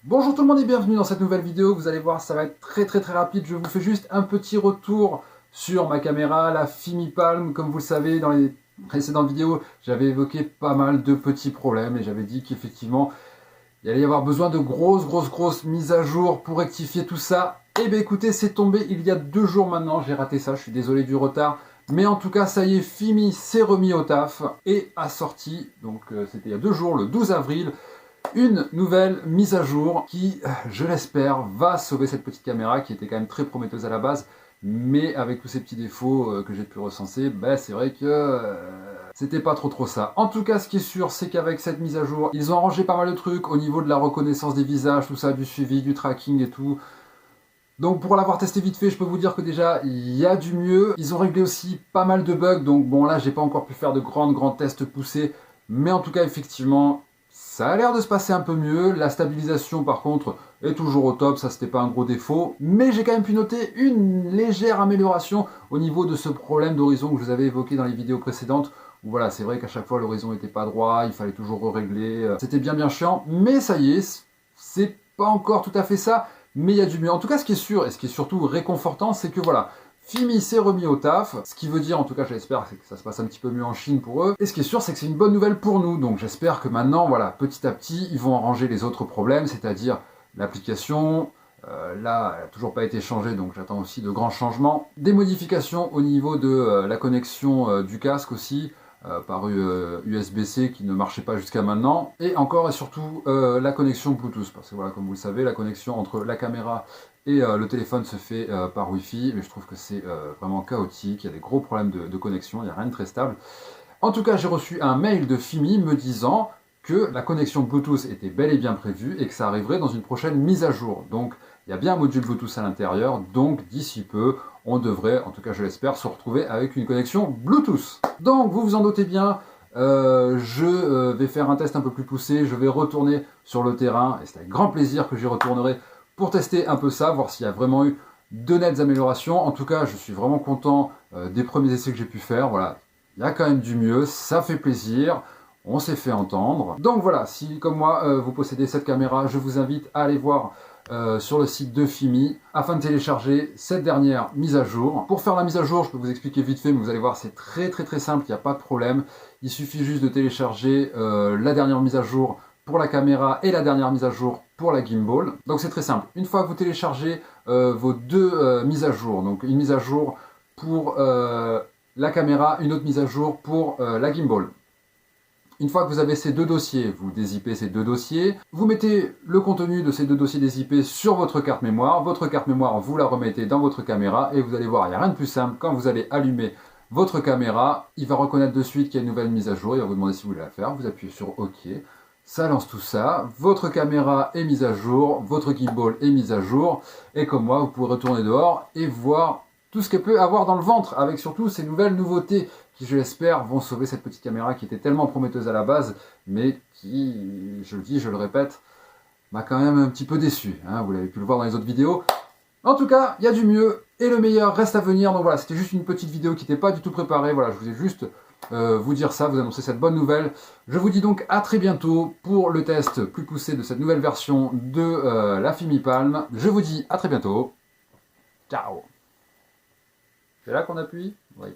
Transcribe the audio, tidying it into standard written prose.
Bonjour tout le monde et bienvenue dans cette nouvelle vidéo. Vous allez voir, ça va être très rapide. Je vous fais juste un petit retour sur ma caméra, la FimiPalm. Comme vous le savez, dans les précédentes vidéos, j'avais évoqué pas mal de petits problèmes et j'avais dit qu'effectivement, il allait y avoir besoin de grosses mises à jour pour rectifier tout ça. Et bien écoutez, c'est tombé il y a 2 jours maintenant. J'ai raté ça, je suis désolé du retard. Mais en tout cas, ça y est, Fimi s'est remis au taf et a sorti, donc c'était il y a 2 jours, le 12 avril, une nouvelle mise à jour qui, je l'espère, va sauver cette petite caméra qui était quand même très prometteuse à la base, mais avec tous ces petits défauts que j'ai pu recenser, ben c'est vrai que c'était pas trop ça. En tout cas, ce qui est sûr, c'est qu'avec cette mise à jour, ils ont arrangé pas mal de trucs au niveau de la reconnaissance des visages, tout ça, du suivi, du tracking et tout. Donc pour l'avoir testé vite fait, je peux vous dire que déjà, il y a du mieux. Ils ont réglé aussi pas mal de bugs, donc bon là, j'ai pas encore pu faire de grands tests poussés, mais en tout cas, effectivement, ça a l'air de se passer un peu mieux. La stabilisation, par contre, est toujours au top, ça c'était pas un gros défaut, mais j'ai quand même pu noter une légère amélioration au niveau de ce problème d'horizon que je vous avais évoqué dans les vidéos précédentes, où voilà, c'est vrai qu'à chaque fois l'horizon n'était pas droit, il fallait toujours régler, c'était bien chiant, mais ça y est, c'est pas encore tout à fait ça, mais il y a du mieux. En tout cas, ce qui est sûr, et ce qui est surtout réconfortant, c'est que voilà, Fimi s'est remis au taf, ce qui veut dire, en tout cas j'espère, c'est que ça se passe un petit peu mieux en Chine pour eux, et ce qui est sûr, c'est que c'est une bonne nouvelle pour nous, donc j'espère que maintenant, voilà, petit à petit, ils vont arranger les autres problèmes, c'est-à-dire l'application, là, elle n'a toujours pas été changée, donc j'attends aussi de grands changements, des modifications au niveau de la connexion du casque aussi, par USB-C qui ne marchait pas jusqu'à maintenant, et encore et surtout la connexion Bluetooth, parce que voilà, comme vous le savez, la connexion entre la caméra et le téléphone se fait par Wi-Fi, mais je trouve que c'est vraiment chaotique, il y a des gros problèmes de connexion, il n'y a rien de très stable. En tout cas, j'ai reçu un mail de Fimi me disant que la connexion Bluetooth était bel et bien prévue et que ça arriverait dans une prochaine mise à jour. Donc, il y a bien un module Bluetooth à l'intérieur, donc d'ici peu, on devrait, en tout cas je l'espère, se retrouver avec une connexion Bluetooth. Donc, vous vous en doutez bien, je vais faire un test un peu plus poussé, je vais retourner sur le terrain, et c'est avec grand plaisir que j'y retournerai pour tester un peu ça, voir s'il y a vraiment eu de nettes améliorations. En tout cas, je suis vraiment content des premiers essais que j'ai pu faire. Voilà, il y a quand même du mieux, ça fait plaisir, on s'est fait entendre. Donc voilà, si comme moi vous possédez cette caméra, je vous invite à aller voir sur le site de Fimi afin de télécharger cette dernière mise à jour. Pour faire la mise à jour, je peux vous expliquer vite fait, mais vous allez voir, c'est très simple, il n'y a pas de problème. Il suffit juste de télécharger la dernière mise à jour pour la caméra et la dernière mise à jour pour la gimbal. Donc c'est très simple. Une fois que vous téléchargez vos deux mises à jour, donc une mise à jour pour la caméra, une autre mise à jour pour la gimbal. Une fois que vous avez ces deux dossiers, vous dézippez ces deux dossiers, vous mettez le contenu de ces deux dossiers dézippés sur votre carte mémoire, vous la remettez dans votre caméra et vous allez voir, il n'y a rien de plus simple, quand vous allez allumer votre caméra, il va reconnaître de suite qu'il y a une nouvelle mise à jour, il va vous demander si vous voulez la faire, vous appuyez sur OK, ça lance tout ça, votre caméra est mise à jour, votre gimbal est mise à jour, et comme moi, vous pouvez retourner dehors et voir tout ce qu'elle peut avoir dans le ventre, avec surtout ces nouvelles nouveautés qui, je l'espère, vont sauver cette petite caméra qui était tellement prometteuse à la base, mais qui, je le dis, je le répète, m'a quand même un petit peu déçu. Hein, vous l'avez pu le voir dans les autres vidéos. En tout cas, il y a du mieux, et le meilleur reste à venir. Donc voilà, c'était juste une petite vidéo qui n'était pas du tout préparée. Voilà, je voulais juste vous dire ça, vous annoncer cette bonne nouvelle. Je vous dis donc à très bientôt pour le test plus poussé de cette nouvelle version de la FimiPalm. Je vous dis à très bientôt. Ciao. C'est là qu'on appuie? Oui.